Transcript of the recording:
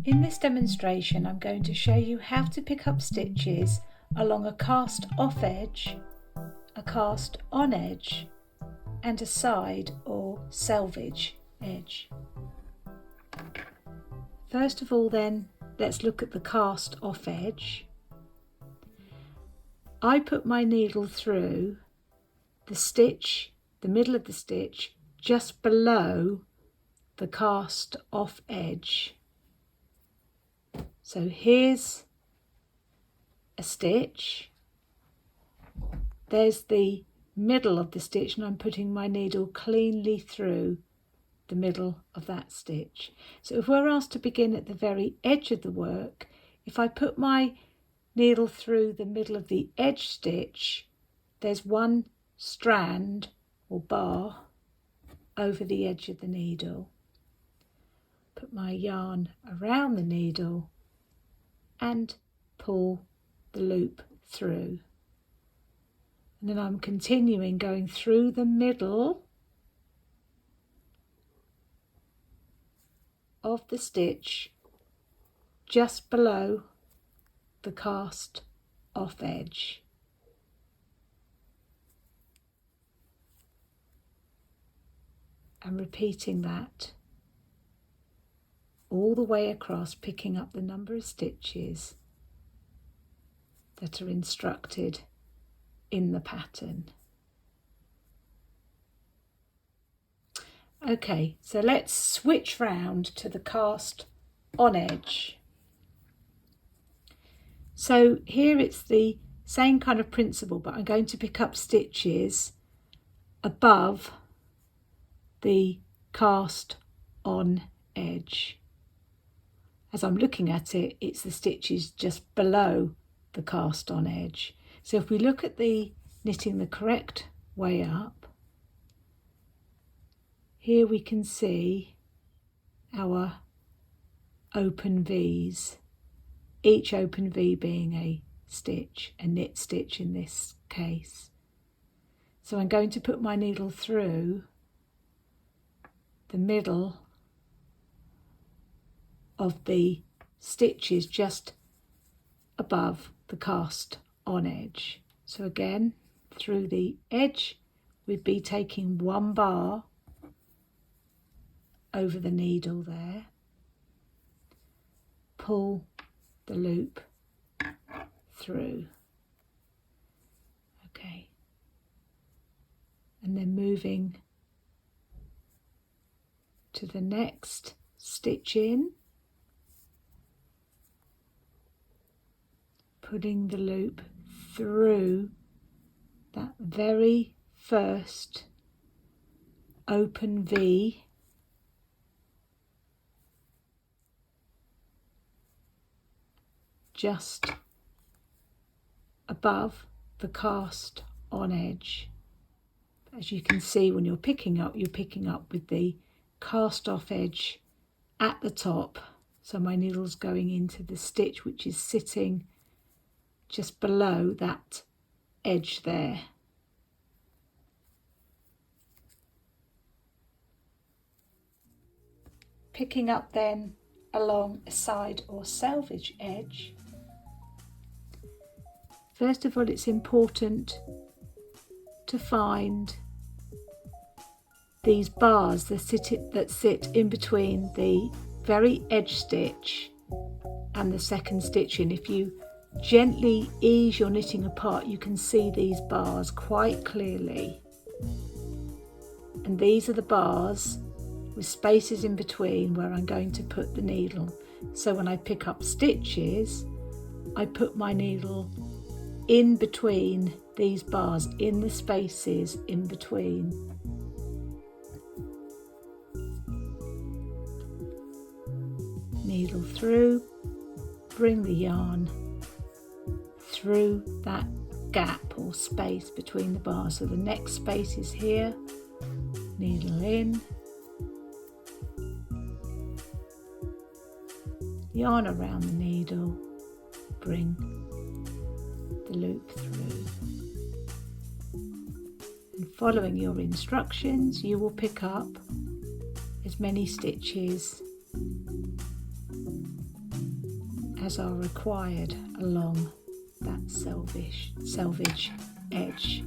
In this demonstration, I'm going to show you how to pick up stitches along a cast off edge, a cast on edge, and a side or selvage edge. First of all then, let's look at the cast off edge. I put my needle through the stitch, the middle of the stitch, just below the cast off edge. So here's a stitch, there's the middle of the stitch, and I'm putting my needle cleanly through the middle of that stitch. So if we're asked to begin at the very edge of the work, if I put my needle through the middle of the edge stitch, there's one strand or bar over the edge of the needle. Put my yarn around the needle and pull the loop through. And then I'm continuing going through the middle of the stitch just below the cast off edge. And repeating that all the way across, picking up the number of stitches that are instructed in the pattern. Okay, so let's switch round to the cast on edge. So here it's the same kind of principle, but I'm going to pick up stitches above the cast on edge. As I'm looking at it, it's the stitches just below the cast on edge. So if we look at the knitting the correct way up, here we can see our open V's, each open V being a stitch, a knit stitch in this case. So I'm going to put my needle through the middle of the stitches just above the cast on edge. So again, through the edge, we'd be taking one bar over the needle there, pull the loop through. Okay, and then moving to the next stitch in, putting the loop through that very first open V, just above the cast on edge. As you can see, when you're picking up with the cast off edge at the top. So my needle's going into the stitch which is sitting just below that edge there. Picking up then along a side or selvage edge. First of all, it's important to find these bars that sit in between the very edge stitch and the second stitch in. If you gently ease your knitting apart, you can see these bars quite clearly. And these are the bars with spaces in between where I'm going to put the needle. So when I pick up stitches, I put my needle in between these bars, in the spaces in between. Needle through, bring the yarn through that gap or space between the bars. So the next space is here, needle in, yarn around the needle, bring the loop through. And following your instructions, you will pick up as many stitches as are required along that selvage edge.